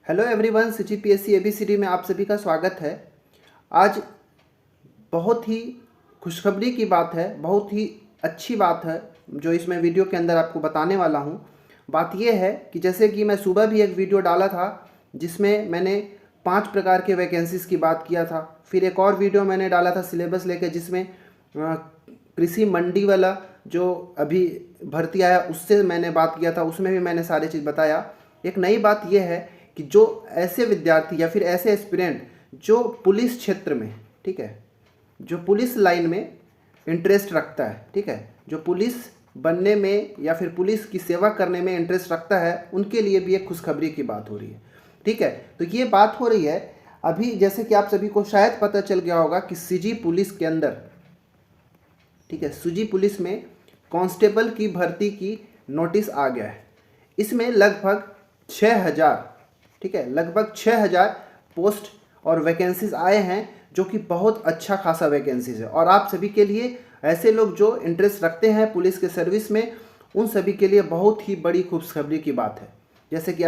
Hello everyone, CGPSC ABCD में आप सभी का स्वागत है। आज बहुत ही खुशखबरी की बात है, बहुत ही अच्छी बात है जो इसमें वीडियो के अंदर आपको बताने वाला हूँ। बात यह है कि जैसे कि मैं सुबह भी एक वीडियो डाला था जिसमें मैंने 5 प्रकार के वैकेंसीज़ की बात किया था। फिर एक और वीडियो मैंने डाला था सिलेबस लेकर जिसमें कृषि मंडी वाला जो अभी भर्ती आया उससे मैंने बात किया था, उसमें भी मैंने सारी चीज़ बताया। एक नई बात यह है कि जो ऐसे विद्यार्थी या फिर ऐसे एस्पिरेंट जो पुलिस क्षेत्र में, ठीक है, जो पुलिस लाइन में इंटरेस्ट रखता है, ठीक है, जो पुलिस बनने में या फिर पुलिस की सेवा करने में इंटरेस्ट रखता है, उनके लिए भी एक खुशखबरी की बात हो रही है। ठीक है, तो ये बात हो रही है अभी, जैसे कि आप सभी को शायद पता चल गया होगा कि सीजी पुलिस के अंदर, ठीक है, सीजी पुलिस में कांस्टेबल की भर्ती की नोटिस आ गया है। इसमें लगभग 6000, ठीक है, लगभग 6000 पोस्ट और वैकेंसीज आए हैं, जो कि बहुत अच्छा खासा वैकेंसीज है। और आप सभी के लिए, ऐसे लोग जो इंटरेस्ट रखते हैं पुलिस के सर्विस में, उन सभी के लिए बहुत ही बड़ी खुशखबरी की बात है। जैसे कि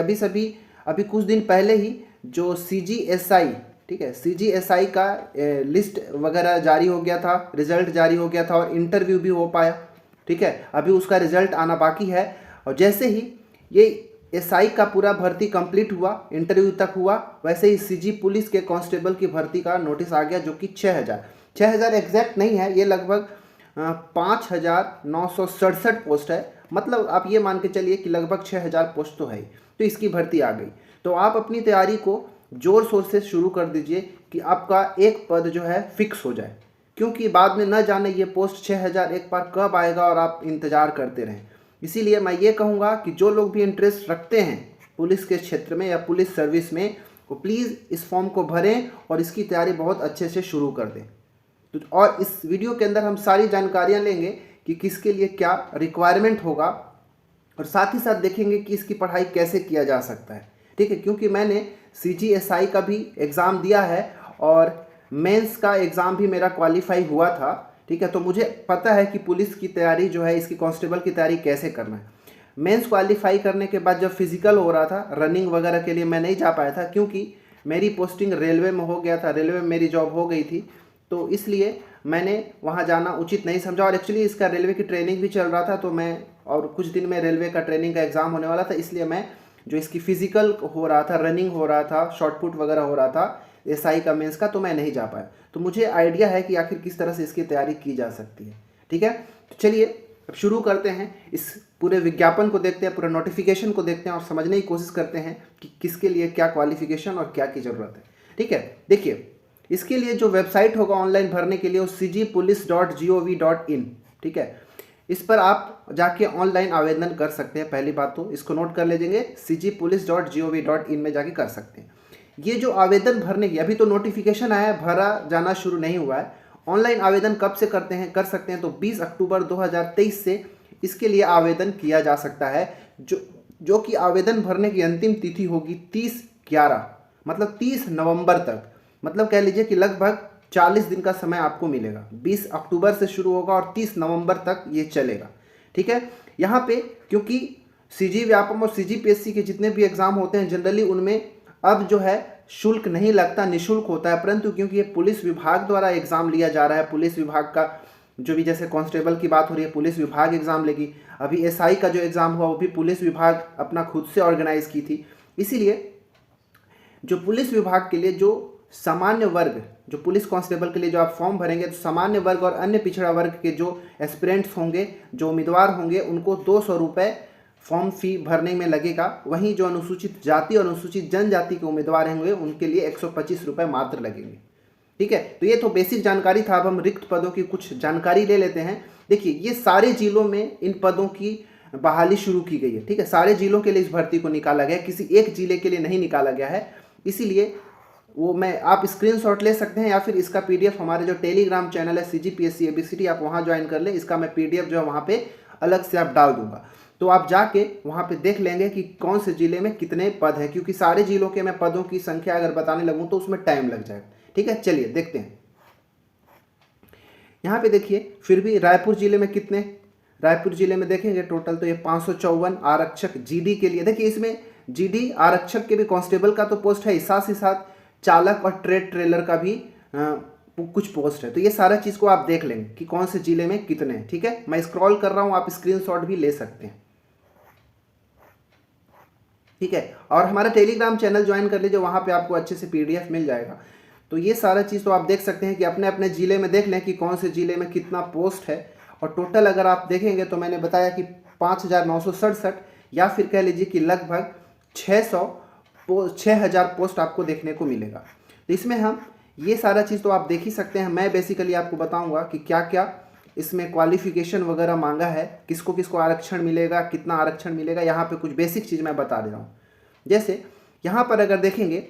अभी कुछ दिन पहले ही जो CGSI, ठीक है, CGSI का लिस्ट वगैरह जारी हो गया था, रिजल्ट जारी हो गया था और इंटरव्यू भी हो पाया। ठीक है, अभी उसका रिजल्ट आना बाकी है। और जैसे ही ये SI का पूरा भर्ती कंप्लीट हुआ, इंटरव्यू तक हुआ, वैसे ही सीजी पुलिस के कांस्टेबल की भर्ती का नोटिस आ गया, जो कि 6000 एग्जैक्ट नहीं है, ये लगभग 5967 पोस्ट है। मतलब आप ये मान के चलिए कि लगभग 6000 पोस्ट तो है, तो इसकी भर्ती आ गई। तो आप अपनी तैयारी को जोर शोर से शुरू कर दीजिए कि आपका एक पद जो है फिक्स हो जाए, क्योंकि बाद में न जाने ये पोस्ट 6000 एक बार कब आएगा और आप इंतज़ार करते रहें। इसीलिए मैं ये कहूँगा कि जो लोग भी इंटरेस्ट रखते हैं पुलिस के क्षेत्र में या पुलिस सर्विस में, वो प्लीज़ इस फॉर्म को भरें और इसकी तैयारी बहुत अच्छे से शुरू कर दें। तो और इस वीडियो के अंदर हम सारी जानकारियाँ लेंगे कि किसके लिए क्या रिक्वायरमेंट होगा, और साथ ही साथ देखेंगे कि इसकी पढ़ाई कैसे किया जा सकता है। ठीक है, क्योंकि मैंने CGSI का भी एग्ज़ाम दिया है और मेंस का एग्ज़ाम भी मेरा क्वालिफाई हुआ था। ठीक है, तो मुझे पता है कि पुलिस की तैयारी जो है, इसकी कांस्टेबल की तैयारी कैसे करना है। मेंस क्वालिफाई करने के बाद जब फिजिकल हो रहा था, रनिंग वगैरह के लिए मैं नहीं जा पाया था, क्योंकि मेरी पोस्टिंग रेलवे में हो गया था, रेलवे में मेरी जॉब हो गई थी, तो इसलिए मैंने वहाँ जाना उचित नहीं समझा। और एक्चुअली इसका रेलवे की ट्रेनिंग भी चल रहा था, तो मैं, और कुछ दिन में रेलवे का ट्रेनिंग का एग्ज़ाम होने वाला था, इसलिए मैं जो इसकी फ़िज़िकल हो रहा था, रनिंग हो रहा था, शॉर्टपुट वगैरह हो रहा था SI का मेंस का, तो मैं नहीं जा पाया। तो मुझे आइडिया है कि आखिर किस तरह से इसकी तैयारी की जा सकती है। ठीक है, तो चलिए अब शुरू करते हैं। इस पूरे विज्ञापन को देखते हैं, पूरे नोटिफिकेशन को देखते हैं और समझने की कोशिश करते हैं कि किसके लिए क्या क्वालिफिकेशन और क्या की ज़रूरत है। ठीक है, देखिए, इसके लिए जो वेबसाइट होगा ऑनलाइन भरने के लिए, वो cgpolice.gov.in, ठीक है, इस पर आप जाके ऑनलाइन आवेदन कर सकते हैं। पहली बात तो इसको नोट कर लीजिए, cgpolice.gov.in में जाके कर सकते हैं। ये जो आवेदन भरने की, अभी तो नोटिफिकेशन आया है, भरा जाना शुरू नहीं हुआ है। ऑनलाइन आवेदन कब से कर सकते हैं, तो 20 अक्टूबर 2023 से इसके लिए आवेदन किया जा सकता है, जो कि आवेदन भरने की अंतिम तिथि होगी 30/11, मतलब 30 नवंबर तक। मतलब कह लीजिए कि लगभग 40 दिन का समय आपको मिलेगा। 20 अक्टूबर से शुरू होगा और 30 नवंबर तक ये चलेगा। ठीक है, यहाँ पे क्योंकि सीजी व्यापम और CGPSC के जितने भी एग्ज़ाम होते हैं जनरली, उनमें अब जो है शुल्क नहीं लगता, निःशुल्क होता है। परंतु क्योंकि ये पुलिस विभाग द्वारा एग्ज़ाम लिया जा रहा है, पुलिस विभाग का जो भी, जैसे कांस्टेबल की बात हो रही है, पुलिस विभाग एग्ज़ाम लेगी। अभी SI का जो एग्ज़ाम हुआ वो भी पुलिस विभाग अपना खुद से ऑर्गेनाइज़ की थी। इसीलिए जो पुलिस विभाग के लिए जो सामान्य वर्ग, जो पुलिस कांस्टेबल के लिए जो आप फॉर्म भरेंगे, तो सामान्य वर्ग और अन्य पिछड़ा वर्ग के जो एस्पिरेंट्स होंगे, जो उम्मीदवार होंगे, उनको 200 रुपये फॉर्म फी भरने में लगेगा। वहीं जो अनुसूचित जाति और अनुसूचित जनजाति के उम्मीदवार होंगे, उनके लिए 125 रुपये मात्र लगेंगे। ठीक है, तो ये तो बेसिक जानकारी था। अब हम रिक्त पदों की कुछ जानकारी ले लेते हैं। देखिए, ये सारे जिलों में इन पदों की बहाली शुरू की गई है। ठीक है, सारे जिलों के लिए इस भर्ती को निकाला गया है, किसी एक जिले के लिए नहीं निकाला गया है। इसीलिए वो आप स्क्रीनशॉट ले सकते हैं, या फिर इसका PDF हमारे जो टेलीग्राम चैनल है CGPSC ABCD, आप वहाँ ज्वाइन कर लें। इसका मैं PDF जो है वहाँ पे अलग से आप डाल दूंगा, तो आप जाके वहाँ पे देख लेंगे कि कौन से ज़िले में कितने पद हैं, क्योंकि सारे जिलों के मैं पदों की संख्या अगर बताने लगूँ तो उसमें टाइम लग जाएगा। ठीक है, चलिए देखते हैं। यहाँ पे देखिए, फिर भी रायपुर जिले में कितने, रायपुर जिले में देखेंगे टोटल तो ये 554 आरक्षक GD के लिए। देखिए, इसमें जीडी आरक्षक के भी, कांस्टेबल का तो पोस्ट है, साथ ही साथ चालक और ट्रेड ट्रेलर का भी कुछ पोस्ट है। तो ये सारा चीज़ को आप देख लेंगे कि कौन से जिले में कितने हैं। ठीक है, मैं स्क्रॉल कर रहा हूँ, आप स्क्रीनशॉट भी ले सकते हैं। ठीक है, और हमारा टेलीग्राम चैनल ज्वाइन कर लीजिए, वहाँ पे आपको अच्छे से पीडीएफ मिल जाएगा। तो ये सारा चीज़ तो आप देख सकते हैं कि अपने अपने ज़िले में देख लें कि कौन से ज़िले में कितना पोस्ट है। और टोटल अगर आप देखेंगे तो मैंने बताया कि 5,967 या फिर कह लीजिए कि लगभग 6,000 पोस्ट आपको देखने को मिलेगा। तो इसमें हम ये सारा चीज़ तो आप देख ही सकते हैं। मैं बेसिकली आपको बताऊँगा कि क्या क्या इसमें क्वालिफिकेशन वगैरह मांगा है, किसको किसको आरक्षण मिलेगा, कितना आरक्षण मिलेगा। यहाँ पे कुछ बेसिक चीज़ मैं बता दे रहा हूँ। जैसे यहाँ पर अगर देखेंगे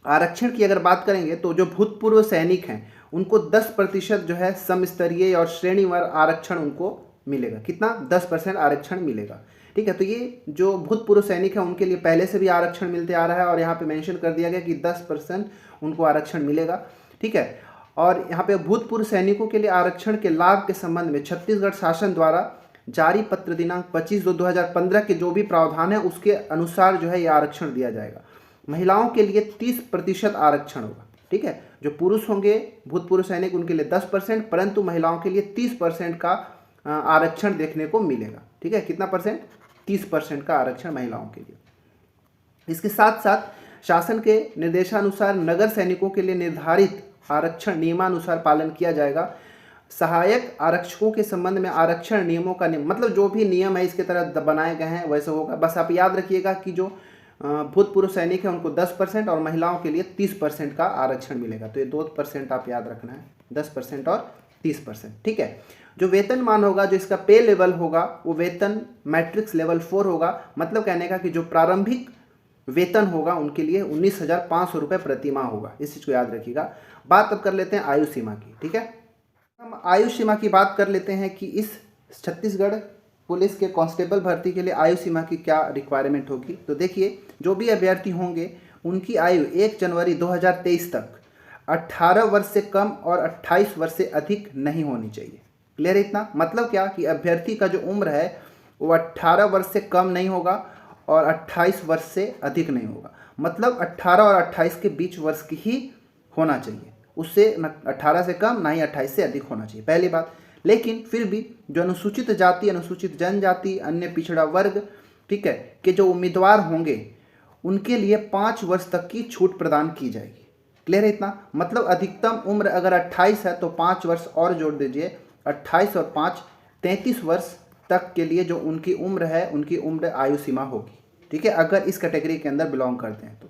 आरक्षण की अगर बात करेंगे तो जो भूतपूर्व सैनिक हैं उनको 10% जो है समस्तरीय और श्रेणीवार आरक्षण उनको मिलेगा। कितना? 10% आरक्षण मिलेगा। ठीक है, तो ये जो भूतपूर्व सैनिक हैं उनके लिए पहले से भी आरक्षण मिलते आ रहा है और यहाँ पे मेंशन कर दिया गया कि 10% उनको आरक्षण मिलेगा। ठीक है, और यहाँ पे भूतपूर्व सैनिकों के लिए आरक्षण के लाभ के संबंध में छत्तीसगढ़ शासन द्वारा जारी पत्र दिनांक 25/2/2015 के जो भी प्रावधान है उसके अनुसार जो है ये आरक्षण दिया जाएगा। महिलाओं के लिए 30% आरक्षण होगा। ठीक है, जो पुरुष होंगे भूतपूर्व सैनिक उनके लिए 10%, परंतु महिलाओं के लिए 30% का आरक्षण देखने को मिलेगा। ठीक है, कितना परसेंट? 30% का आरक्षण महिलाओं के लिए। इसके साथ साथ शासन के निर्देशानुसार नगर सैनिकों के लिए निर्धारित आरक्षण नियमानुसार पालन किया जाएगा। सहायक आरक्षकों के संबंध में आरक्षण नियमों का मतलब जो भी नियम है इसके तरह बनाए गए हैं वैसे होगा। बस आप याद रखिएगा कि जो भूतपूर्व सैनिक है उनको 10% और महिलाओं के लिए 30% का आरक्षण मिलेगा। तो ये 2% आप याद रखना है, 10% और 30%। ठीक है, जो वेतनमान होगा, जो इसका पे लेवल होगा वो वेतन मैट्रिक्स लेवल 4 होगा। मतलब कहने का कि जो प्रारंभिक वेतन होगा उनके लिए 19,500 रुपये प्रति माह होगा। इस चीज़ को याद रखिएगा। बात अब कर लेते हैं आयु सीमा की। ठीक है, हम आयु सीमा की बात कर लेते हैं कि इस छत्तीसगढ़ पुलिस के कांस्टेबल भर्ती के लिए आयु सीमा की क्या रिक्वायरमेंट होगी। तो देखिए, जो भी अभ्यर्थी होंगे उनकी आयु 1 जनवरी 2023 तक 18 वर्ष से कम और 28 वर्ष से अधिक नहीं होनी चाहिए। क्लियर है इतना? मतलब क्या कि अभ्यर्थी का जो उम्र है वो 18 वर्ष से कम नहीं होगा और 28 वर्ष से अधिक नहीं होगा। मतलब 18 और 28 के बीच वर्ष की ही होना चाहिए, उससे न 18 से कम ना ही 28 से अधिक होना चाहिए, पहली बात। लेकिन फिर भी जो अनुसूचित जाति, अनुसूचित जनजाति, अन्य पिछड़ा वर्ग, ठीक है, के जो उम्मीदवार होंगे उनके लिए 5 वर्ष तक की छूट प्रदान की जाएगी। क्लियर है इतना? मतलब अधिकतम उम्र अगर 28 है तो 5 वर्ष और जोड़ दीजिए, 28 और 5 33 वर्ष तक के लिए जो उनकी उम्र है उनकी उम्र आयु सीमा होगी। ठीक है, अगर इस कैटेगरी के अंदर बिलोंग करते हैं तो।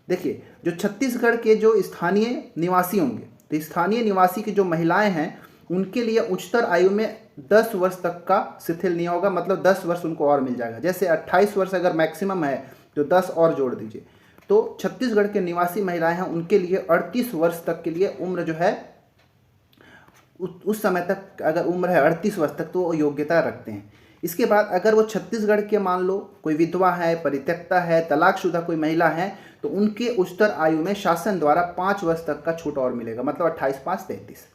देखिए, जो छत्तीसगढ़ के जो स्थानीय निवासी होंगे, तो स्थानीय निवासी की जो महिलाएं हैं उनके लिए उच्चतर आयु में 10 वर्ष तक का शिथिल नहीं होगा। मतलब 10 वर्ष उनको और मिल जाएगा। जैसे 28 वर्ष अगर मैक्सिमम है तो 10 और जोड़ दीजिए। तो छत्तीसगढ़ के निवासी महिलाएं हैं उनके लिए 38 वर्ष तक के लिए उम्र जो है उस समय तक अगर उम्र है 38 वर्ष तक तो वो योग्यता रखते हैं। इसके बाद अगर वो छत्तीसगढ़ के मान लो कोई विधवा है, परित्यक्ता है, तलाकशुदा कोई महिला है तो उनके उच्चतर आयु में शासन द्वारा 5 वर्ष तक का छूट और मिलेगा। मतलब 28, 5, 33।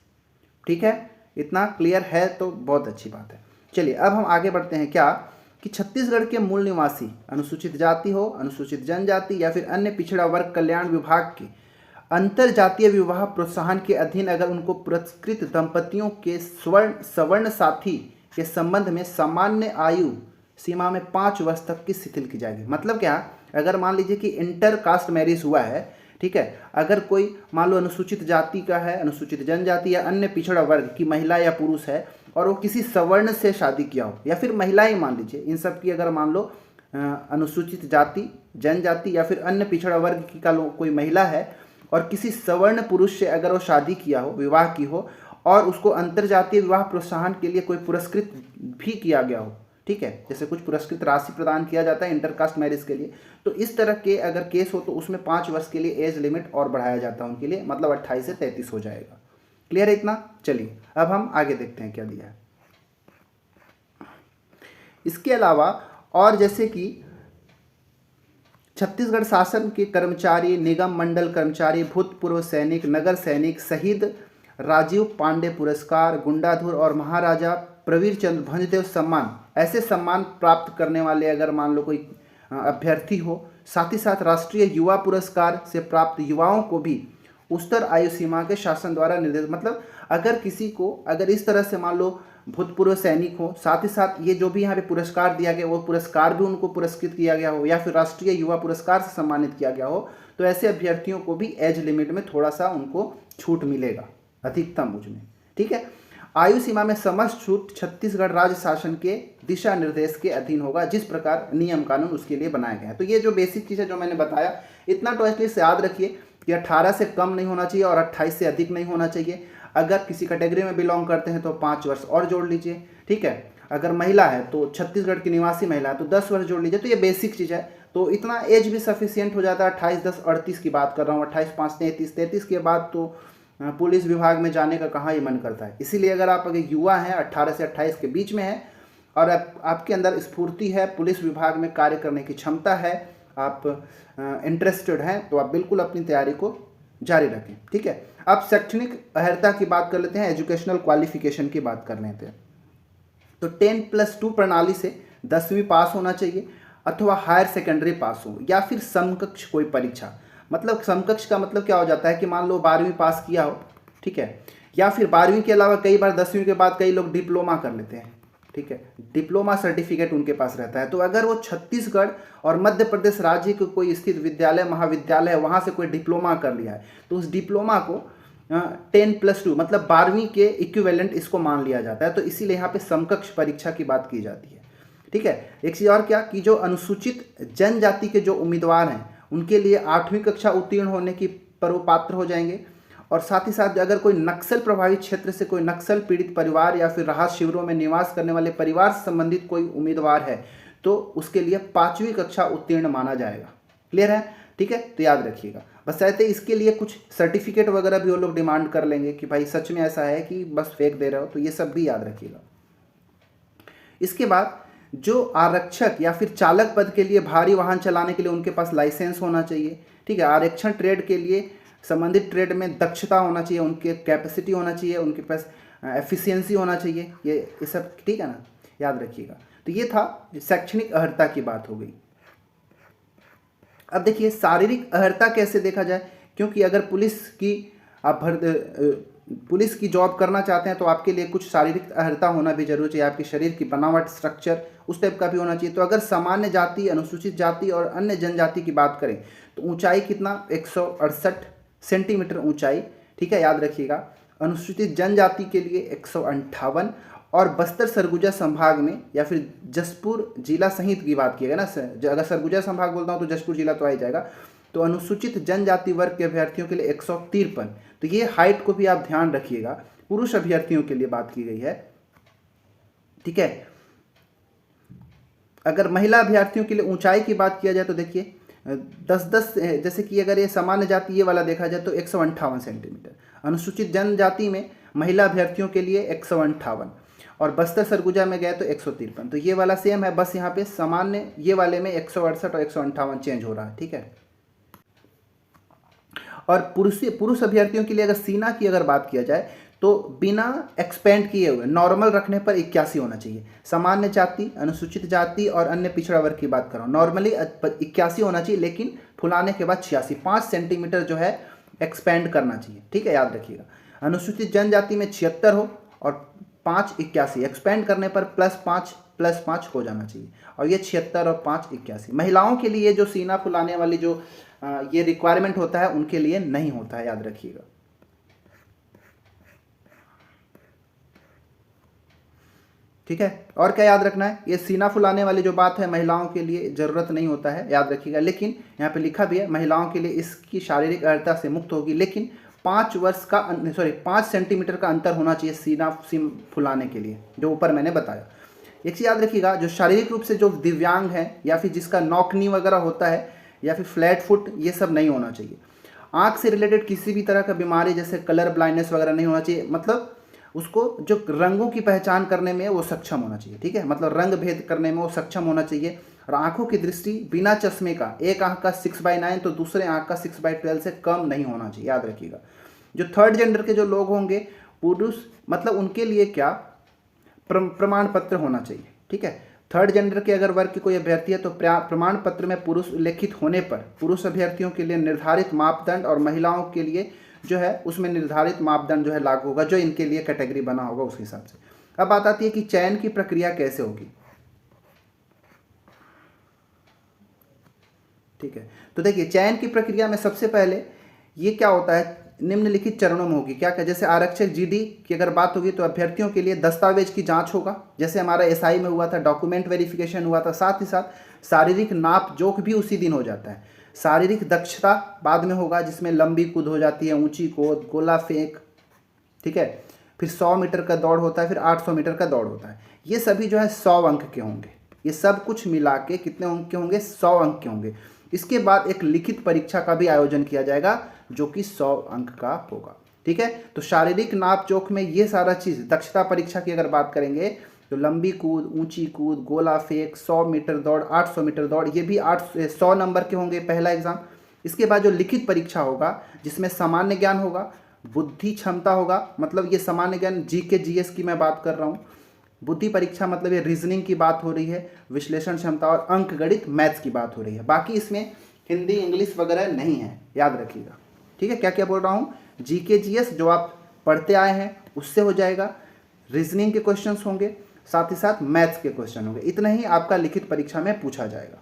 ठीक है, इतना क्लियर है तो बहुत अच्छी बात है। चलिए अब हम आगे बढ़ते हैं। क्या कि छत्तीसगढ़ के मूल निवासी, अनुसूचित जाति हो, अनुसूचित जनजाति या फिर अन्य पिछड़ा वर्ग कल्याण विभाग के अंतर जातीय विवाह प्रोत्साहन के अधीन अगर उनको पुरस्कृत दंपतियों के सवर्ण साथी के संबंध में सामान्य आयु सीमा में 5 वर्ष तक की शिथिल की जाएगी। मतलब क्या, अगर मान लीजिए कि इंटर कास्ट मैरिज हुआ है, ठीक है, अगर कोई मान लो अनुसूचित जाति का है, अनुसूचित जनजाति या अन्य पिछड़ा वर्ग की महिला या पुरुष है और वो किसी सवर्ण से शादी किया हो, या फिर महिला ही मान लीजिए, इन सब की अगर मान लो अनुसूचित जाति, जनजाति या फिर अन्य पिछड़ा वर्ग की का कोई महिला है और किसी सवर्ण पुरुष से अगर वो शादी किया हो, विवाह की हो और उसको अंतरजातीय विवाह प्रोत्साहन के लिए कोई पुरस्कृत भी किया गया हो, ठीक है, जैसे कुछ पुरस्कृत राशि प्रदान किया जाता है इंटरकास्ट मैरिज के लिए, तो इस तरह के अगर केस हो तो उसमें 5 वर्ष के लिए एज लिमिट और बढ़ाया जाता है उनके लिए। मतलब 28 से 33 हो जाएगा। क्लियर है इतना? चलिए अब हम आगे देखते हैं क्या दिया है। इसके अलावा और जैसे कि छत्तीसगढ़ शासन के कर्मचारी, निगम मंडल कर्मचारी, भूतपूर्व सैनिक, नगर सैनिक, शहीद राजीव पांडे पुरस्कार, गुंडाधुर और महाराजा प्रवीर चंद्र भंजदेव सम्मान, ऐसे सम्मान प्राप्त करने वाले अगर मान लो कोई अभ्यर्थी हो, साथ ही साथ राष्ट्रीय युवा पुरस्कार से प्राप्त युवाओं को भी उच्चतर आयु सीमा के शासन द्वारा निर्धारित, मतलब अगर किसी को अगर इस तरह से मान लो भूतपूर्व सैनिक हो, साथ ही साथ ये जो भी यहाँ पे पुरस्कार दिया गया वो पुरस्कार भी उनको पुरस्कृत किया गया हो या फिर राष्ट्रीय युवा पुरस्कार से सम्मानित किया गया हो, तो ऐसे अभ्यर्थियों को भी एज लिमिट में थोड़ा सा उनको छूट मिलेगा अधिकतम उसमें। ठीक है, आयु सीमा में समस्त छूट छत्तीसगढ़ राज्य शासन के दिशा निर्देश के अधीन होगा, जिस प्रकार नियम कानून उसके लिए बनाया गया है। तो ये जो बेसिक चीज़ है जो मैंने बताया, इतना तो एटलीस्ट याद रखिए कि 18 से कम नहीं होना चाहिए और 28 से अधिक नहीं होना चाहिए। अगर किसी कैटेगरी में बिलोंग करते हैं तो 5 वर्ष और जोड़ लीजिए। ठीक है, अगर महिला है तो छत्तीसगढ़ की निवासी महिला है तो 10 वर्ष जोड़ लीजिए। तो ये बेसिक चीज़ है, तो इतना एज भी सफिशियंट हो जाता है। 28-10-38 की बात कर रहा हूँ, 28-5-33 के बाद तो पुलिस विभाग में जाने का कहाँ ही मन करता है। इसीलिए अगर आप अगर युवा हैं 18 से 28 के बीच में हैं और आपके अंदर स्फूर्ति है, पुलिस विभाग में कार्य करने की क्षमता है, आप इंटरेस्टेड हैं, तो आप बिल्कुल अपनी तैयारी को जारी रखें। ठीक है, अब शैक्षणिक अर्हता की बात कर लेते हैं, एजुकेशनल क्वालिफिकेशन की बात कर लेते हैं। तो 10+2 प्रणाली से 10वीं पास होना चाहिए अथवा हायर सेकेंडरी पास हो या फिर समकक्ष कोई परीक्षा। मतलब समकक्ष का मतलब क्या हो जाता है कि मान लो 12वीं पास किया हो, ठीक है, या फिर 12वीं के अलावा कई बार 10वीं के बाद कई लोग डिप्लोमा कर लेते हैं। ठीक है, डिप्लोमा सर्टिफिकेट उनके पास रहता है। तो अगर वो छत्तीसगढ़ और मध्य प्रदेश राज्य के कोई स्थित विद्यालय महाविद्यालय है वहाँ से कोई डिप्लोमा कर लिया है तो उस डिप्लोमा को 10+2 मतलब 12वीं के इक्विवेलेंट इसको मान लिया जाता है। तो इसीलिए यहाँ पे समकक्ष परीक्षा की बात की जाती है। ठीक है, एक चीज़ और क्या कि जो अनुसूचित जनजाति के जो उम्मीदवार हैं उनके लिए 8वीं कक्षा उत्तीर्ण होने की पर वो पात्र हो जाएंगे। और साथ ही साथ अगर कोई नक्सल प्रभावित क्षेत्र से कोई नक्सल पीड़ित परिवार या फिर राहत शिविरों में निवास करने वाले परिवार से संबंधित कोई उम्मीदवार है तो उसके लिए 5वीं कक्षा उत्तीर्ण माना जाएगा। क्लियर है? ठीक है, तो याद रखिएगा। बस ऐसे इसके लिए कुछ सर्टिफिकेट वगैरह भी वो लोग डिमांड कर लेंगे कि भाई सच में ऐसा है कि बस फेक दे रहे हो, तो ये सब भी याद रखिएगा। इसके बाद जो आरक्षक या फिर चालक पद के लिए भारी वाहन चलाने के लिए उनके पास लाइसेंस होना चाहिए। ठीक है, आरक्षण ट्रेड के लिए संबंधित ट्रेड में दक्षता होना चाहिए, उनके कैपेसिटी होना चाहिए, उनके पास एफिशिएंसी होना चाहिए, ये सब ठीक है ना, याद रखिएगा। तो ये था शैक्षणिक अर्हता की बात हो गई। अब देखिए शारीरिक अर्हता कैसे देखा जाए, क्योंकि अगर पुलिस की जॉब करना चाहते हैं तो आपके लिए कुछ शारीरिक अर्हता होना भी जरूरी चाहिए। आपके शरीर की बनावट, स्ट्रक्चर उस टाइप का भी होना चाहिए। तो अगर सामान्य जाति, अनुसूचित जाति और अन्य जनजाति की बात करें तो ऊंचाई कितना 168 सेंटीमीटर ऊंचाई। ठीक है, याद रखिएगा। अनुसूचित जनजाति के लिए 158 और बस्तर सरगुजा संभाग में या फिर जशपुर जिला सहित की बात किएगा ना, अगर सरगुजा संभाग बोलता हूँ तो जशपुर जिला तो आ ही जाएगा। तो अनुसूचित जनजाति वर्ग के अभ्यर्थियों के लिए 153। तो ये हाइट को भी आप ध्यान रखिएगा, पुरुष अभ्यर्थियों के लिए बात की गई है। ठीक है, अगर महिला अभ्यर्थियों के लिए ऊंचाई की बात किया जाए तो देखिए 10-10 जैसे कि अगर ये सामान्य जाति ये वाला देखा जाए तो 158 सेंटीमीटर, अनुसूचित जनजाति में महिला अभ्यर्थियों के लिए 158 और बस्तर सरगुजा में गए तो 153। तो ये वाला सेम है, बस यहाँ पे सामान्य ये वाले में 168 और 158 चेंज हो रहा है। ठीक है, और पुरुष अभ्यर्थियों के लिए अगर सीना की अगर बात किया जाए तो बिना एक्सपेंड किए हुए नॉर्मल रखने पर 81 होना चाहिए। सामान्य जाति, अनुसूचित जाति और अन्य पिछड़ा वर्ग की बात कर रहा हूँ, नॉर्मली 81 होना चाहिए, लेकिन फुलाने के बाद 86, 5 सेंटीमीटर जो है एक्सपेंड करना चाहिए। ठीक है, याद रखिएगा। अनुसूचित जनजाति में 76 हो और 5 81, एक्सपेंड करने पर +5 हो जाना चाहिए। और ये 76 और 5 81। महिलाओं के लिए जो सीना फुलाने वाली जो ये रिक्वायरमेंट होता है उनके लिए नहीं होता है, याद रखिएगा। ठीक है, और क्या याद रखना है, ये सीना फुलाने वाली जो बात है महिलाओं के लिए ज़रूरत नहीं होता है, याद रखिएगा। लेकिन यहाँ पे लिखा भी है महिलाओं के लिए इसकी शारीरिक अर्हता से मुक्त होगी, लेकिन 5 सेंटीमीटर का अंतर होना चाहिए सीना फुलाने के लिए, जो ऊपर मैंने बताया। एक चीज़ याद रखिएगा, जो शारीरिक रूप से जो दिव्यांग है या फिर जिसका नौकनी वगैरह होता है या फिर फ्लैट फुट, ये सब नहीं होना चाहिए। आँख से रिलेटेड किसी भी तरह का बीमारी जैसे कलर ब्लाइंडनेस वगैरह नहीं होना चाहिए। मतलब उसको जो रंगों की पहचान करने में वो सक्षम होना चाहिए। ठीक है, मतलब रंग भेद करने में वो सक्षम होना चाहिए। और आंखों की दृष्टि बिना चश्मे का, एक आंख का 6/9 तो दूसरे आंख का 6/12 से कम नहीं होना चाहिए, याद रखिएगा। जो थर्ड जेंडर के जो लोग होंगे पुरुष, मतलब उनके लिए क्या प्रमाण पत्र होना चाहिए। ठीक है, थर्ड जेंडर के अगर वर्ग की कोई अभ्यर्थी है तो प्रमाण पत्र में पुरुष उल्लेखित होने पर पुरुष अभ्यर्थियों के लिए निर्धारित मापदंड और महिलाओं के लिए जो है उसमें निर्धारित मापदंड जो है लागू होगा, जो इनके लिए कैटेगरी बना होगा उस हिसाब से। अब बात आती है कि चयन की प्रक्रिया कैसे होगी। ठीक है, तो देखिए चयन की प्रक्रिया में सबसे पहले ये क्या होता है, निम्नलिखित चरणों में होगी। क्या क्या, जैसे आरक्षक जीडी की अगर बात होगी तो अभ्यर्थियों के लिए दस्तावेज की जांच होगा, जैसे हमारा एसआई में हुआ था, डॉक्यूमेंट वेरिफिकेशन हुआ था। साथ ही साथ शारीरिक नाप जोख भी उसी दिन हो जाता है। शारीरिक दक्षता बाद में होगा, जिसमें लंबी कूद हो जाती है, ऊंची कूद, गोला फेंक, ठीक है, फिर 100 मीटर का दौड़ होता है, फिर 800 मीटर का दौड़ होता है। ये सभी जो है 100 अंक के होंगे। ये सब कुछ मिला के कितने अंक के होंगे, 100 अंक के होंगे। इसके बाद एक लिखित परीक्षा का भी आयोजन किया जाएगा जो कि 100 अंक का होगा। ठीक है, तो शारीरिक नाप जोख में ये सारा चीज़, दक्षता परीक्षा की अगर बात करेंगे तो लंबी कूद, ऊंची कूद, गोला फेंक, 100 मीटर दौड़, 800 मीटर दौड़, ये भी 100 नंबर के होंगे पहला एग्जाम। इसके बाद जो लिखित परीक्षा होगा जिसमें सामान्य ज्ञान होगा, बुद्धि क्षमता होगा, मतलब ये सामान्य ज्ञान जीके जीएस की मैं बात कर रहा हूँ। बुद्धि परीक्षा मतलब ये रीजनिंग की बात हो रही है, विश्लेषण क्षमता और अंक गणित मैथ्स की बात हो रही है। बाकी इसमें हिंदी इंग्लिश वगैरह नहीं है, याद रखिएगा। ठीक है, क्या क्या बोल रहा हूँ, जीके जीएस जो आप पढ़ते आए हैं उससे हो जाएगा, रीजनिंग के क्वेश्चंस होंगे, साथ ही साथ मैथ्स के क्वेश्चन होंगे। इतना ही आपका लिखित परीक्षा में पूछा जाएगा।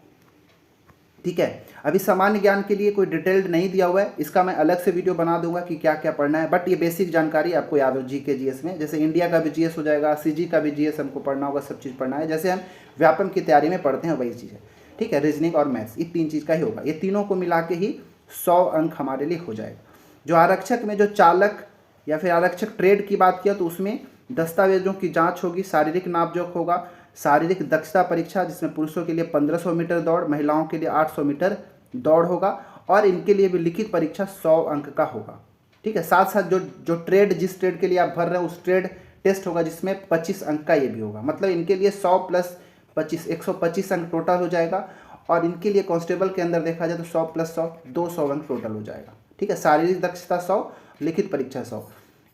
ठीक है, अभी सामान्य ज्ञान के लिए कोई डिटेल्ड नहीं दिया हुआ है, इसका मैं अलग से वीडियो बना दूंगा कि क्या क्या पढ़ना है, बट ये बेसिक जानकारी आपको याद हो जीके जीएस में। जैसे इंडिया का भी जीएस हो जाएगा, सीजी का भी जीएस हमको पढ़ना होगा, सब चीज़ पढ़ना है, जैसे हम व्यापम की तैयारी में पढ़ते हैं वही चीज़ है। ठीक है, रीजनिंग और मैथ्स, ये 3 चीज़ का ही होगा। ये तीनों को मिला के ही 100 अंक हमारे लिए हो जाएगा। जो आरक्षक में जो चालक या फिर आरक्षक ट्रेड की बात किया तो उसमें दस्तावेजों की जाँच होगी, शारीरिक नापजोख होगा, शारीरिक दक्षता परीक्षा जिसमें पुरुषों के लिए 1500 मीटर दौड़, महिलाओं के लिए 800 मीटर दौड़ होगा, और इनके लिए भी लिखित परीक्षा 100 अंक का होगा। ठीक है, साथ साथ जो ट्रेड, जिस ट्रेड के लिए आप भर रहे हैं उस ट्रेड टेस्ट होगा जिसमें 25 अंक का ये भी होगा। मतलब इनके लिए 100 प्लस 25 125 अंक टोटल हो जाएगा। और इनके लिए कांस्टेबल के अंदर देखा जाए तो 100 प्लस 100 200 अंक टोटल हो जाएगा। ठीक है, शारीरिक दक्षता 100, लिखित परीक्षा 100।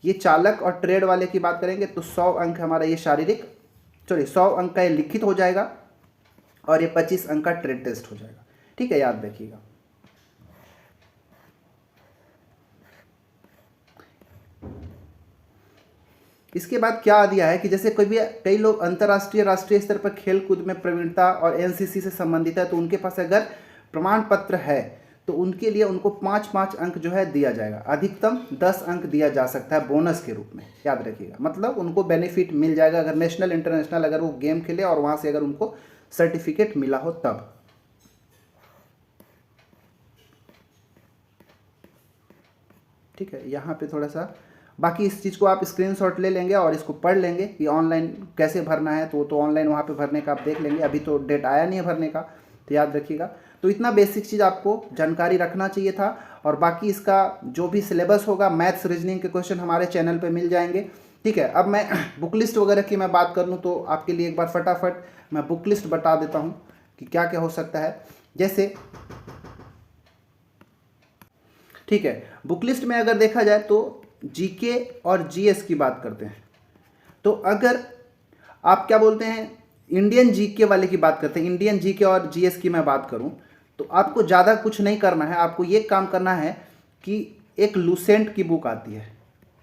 ये चालक और ट्रेड वाले की बात करेंगे तो 100 अंक हमारा ये 100 अंक का ये लिखित हो जाएगा, और ये 25 अंक का ट्रेड टेस्ट हो जाएगा। ठीक है, याद रखिएगा। इसके बाद क्या दिया है कि जैसे कई लोग अंतर्राष्ट्रीय राष्ट्रीय स्तर पर खेल कूद में प्रवीणता और एनसीसी से संबंधित है, तो उनके पास अगर प्रमाण पत्र है तो उनके लिए उनको 5-5 अंक जो है दिया जाएगा। अधिकतम 10 अंक दिया जा सकता है बोनस के रूप में, याद रखिएगा। मतलब उनको बेनिफिट मिल जाएगा अगर नेशनल इंटरनेशनल अगर वो गेम खेले और वहाँ से अगर उनको सर्टिफिकेट मिला हो तब। ठीक है, यहाँ पे थोड़ा सा बाकी इस चीज़ को आप स्क्रीनशॉट ले लेंगे और इसको पढ़ लेंगे कि ऑनलाइन कैसे भरना है, तो ऑनलाइन वहाँ पे भरने का आप देख लेंगे। अभी तो डेट आया नहीं है भरने का, तो याद रखिएगा। तो इतना बेसिक चीज़ आपको जानकारी रखना चाहिए था। और बाकी इसका जो भी सिलेबस होगा, मैथ्स रीजनिंग के क्वेश्चन हमारे चैनल पर मिल जाएंगे। ठीक है, अब मैं बुक लिस्ट वगैरह की मैं बात कर लूँ तो आपके लिए एक बार फटाफट मैं बुक लिस्ट बता देता हूँ कि क्या क्या हो सकता है। जैसे ठीक है, बुक लिस्ट में अगर देखा जाए तो जीके और जीएस की बात करते हैं, तो अगर आप क्या बोलते हैं इंडियन जीके वाले की बात करते हैं, इंडियन जीके और जीएस की मैं बात करूं तो आपको ज़्यादा कुछ नहीं करना है। आपको ये काम करना है कि एक लूसेंट की बुक आती है,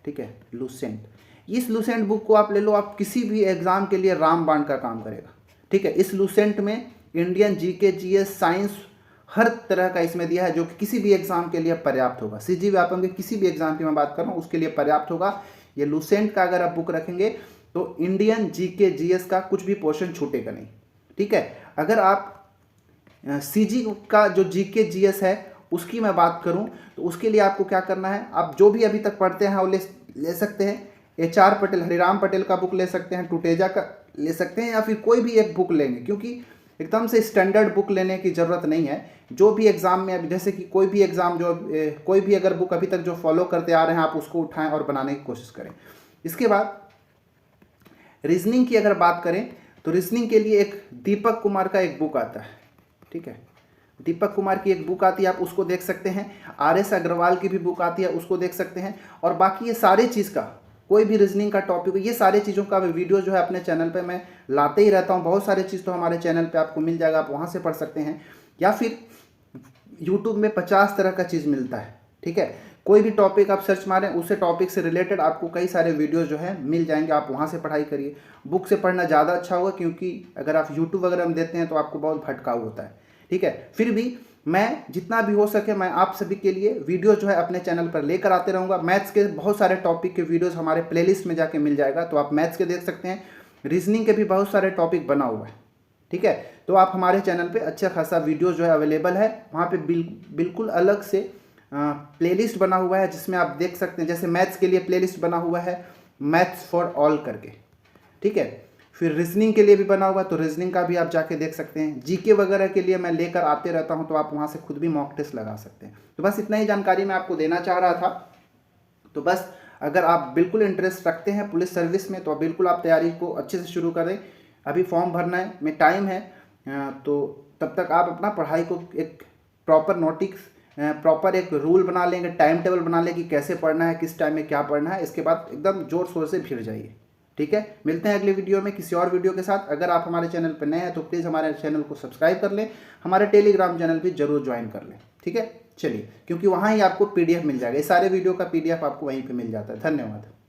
ठीक है, लूसेंट, इस लूसेंट बुक को आप ले लो, आप किसी भी एग्ज़ाम के लिए रामबाण का काम करेगा। ठीक है, इस लूसेंट में इंडियन जीके जीएस साइंस हर तरह का इसमें दिया है जो कि किसी भी एग्जाम के लिए पर्याप्त होगा। सीजी व्यापम के किसी भी एग्जाम की मैं बात कर रहा हूँ उसके लिए पर्याप्त होगा। ये लूसेंट का अगर आप बुक रखेंगे तो इंडियन जीके जीएस का कुछ भी पोर्शन छूटेगा नहीं। ठीक है, अगर आप सीजी का जो जीके जीएस है उसकी मैं बात करूं तो उसके लिए आपको क्या करना है, आप जो भी अभी तक पढ़ते हैं वो ले सकते हैं। HR पटेल, हरिराम पटेल का बुक ले सकते हैं, टुटेजा का ले सकते हैं, या फिर कोई भी एक बुक लेंगे, क्योंकि एकदम से स्टैंडर्ड बुक लेने की ज़रूरत नहीं है। जो भी एग्ज़ाम में अभी जैसे कि कोई भी एग्ज़ाम कोई भी अगर बुक अभी तक जो फॉलो करते आ रहे हैं आप उसको उठाएं और बनाने की कोशिश करें। इसके बाद रीजनिंग की अगर बात करें तो रीजनिंग के लिए एक दीपक कुमार का एक बुक आता है। ठीक है, दीपक कुमार की एक बुक आती है, आप उसको देख सकते हैं। RS अग्रवाल की भी बुक आती है, उसको देख सकते हैं। और बाकी ये सारे चीज़ का कोई भी रीजनिंग का टॉपिक, ये सारी चीज़ों का वीडियो जो है अपने चैनल पे मैं लाते ही रहता हूँ। बहुत सारी चीज़ तो हमारे चैनल पे आपको मिल जाएगा, आप वहाँ से पढ़ सकते हैं, या फिर यूट्यूब में 50 तरह का चीज़ मिलता है, ठीक है। कोई भी टॉपिक आप सर्च मारें, उससे टॉपिक से रिलेटेड आपको कई सारे वीडियोस जो है मिल जाएंगे, आप वहाँ से पढ़ाई करिए। बुक से पढ़ना ज़्यादा अच्छा होगा, क्योंकि अगर आप यूट्यूब वगैरह में देते हैं तो आपको बहुत भटकाव होता है, ठीक है। फिर भी मैं जितना भी हो सके मैं आप सभी के लिए वीडियो जो है अपने चैनल पर लेकर आते रहूँगा। मैथ्स के बहुत सारे टॉपिक के वीडियोज़ हमारे प्लेलिस्ट में जाके मिल जाएगा, तो आप मैथ्स के देख सकते हैं। रीजनिंग के भी बहुत सारे टॉपिक बना हुआ है, ठीक है। तो आप हमारे चैनल पे अच्छा खासा वीडियो जो है अवेलेबल है, वहाँ पे बिल्कुल अलग से प्लेलिस्ट बना हुआ है, जिसमें आप देख सकते हैं। जैसे मैथ्स के लिए प्लेलिस्ट बना हुआ है मैथ्स फॉर ऑल करके, ठीक है। फिर रीजनिंग के लिए भी बना हुआ, तो रीजनिंग का भी आप जाके देख सकते हैं। जीके वगैरह के लिए मैं लेकर आते रहता हूँ, तो आप वहाँ से खुद भी मॉक टेस्ट लगा सकते हैं। तो बस इतना ही जानकारी मैं आपको देना चाह रहा था। तो बस अगर आप बिल्कुल इंटरेस्ट रखते हैं पुलिस सर्विस में, तो बिल्कुल आप तैयारी को अच्छे से शुरू करें। अभी फॉर्म भरना है में टाइम है, तो तब तक आप अपना पढ़ाई को एक प्रॉपर एक रूल बना लेंगे, टाइम टेबल बना लें कि कैसे पढ़ना है, किस टाइम में क्या पढ़ना है। इसके बाद एकदम जोर शोर से भिड़ जाइए, ठीक है। मिलते हैं अगले वीडियो में किसी और वीडियो के साथ। अगर आप हमारे चैनल पर नए हैं तो प्लीज़ हमारे चैनल को सब्सक्राइब कर लें, हमारे टेलीग्राम चैनल भी जरूर ज्वाइन कर लें, ठीक है। चलिए, क्योंकि वहाँ ही आपको PDF मिल जाएगा, ये सारे वीडियो का PDF आपको वहीं पे मिल जाता है। धन्यवाद।